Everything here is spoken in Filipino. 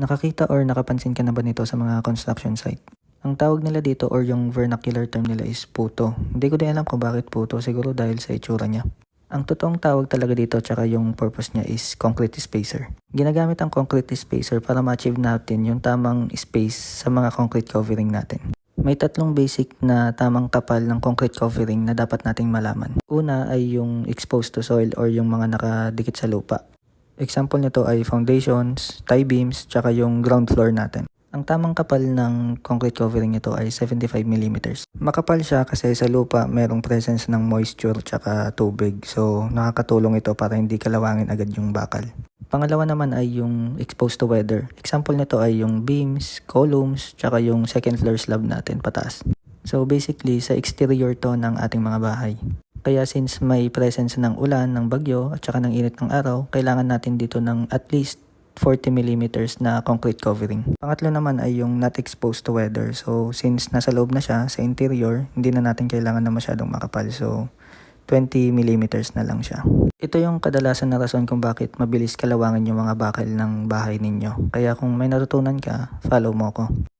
Nakakita or nakapansin ka na ba nito sa mga construction site? Ang tawag nila dito or yung vernacular term nila is puto. Hindi ko din alam kung bakit puto, siguro dahil sa itsura niya. Ang totoong tawag talaga dito tsaka yung purpose niya is concrete spacer. Ginagamit ang concrete spacer para ma-achieve natin yung tamang space sa mga concrete covering natin. May tatlong basic na tamang kapal ng concrete covering na dapat nating malaman. Una ay yung exposed to soil or yung mga nakadikit sa lupa. Example nito ay foundations, tie beams, tsaka yung ground floor natin. Ang tamang kapal ng concrete covering nito ay 75 mm. Makapal siya kasi sa lupa merong presence ng moisture tsaka tubig. So nakakatulong ito para hindi kalawangin agad yung bakal. Pangalawa naman ay yung exposed to weather. Example nito ay yung beams, columns, tsaka yung second floor slab natin pataas. So basically sa exterior to ng ating mga bahay. Kaya since may presence ng ulan, ng bagyo, at saka ng init ng araw, kailangan natin dito ng at least 40 mm na concrete covering. Pangatlo naman ay yung not exposed to weather. So since nasa loob na siya, sa interior, hindi na natin kailangan na masyadong makapal. So 20 mm na lang siya. Ito yung kadalasan na rason kung bakit mabilis kalawangin yung mga bakal ng bahay ninyo. Kaya kung may natutunan ka, follow mo ko.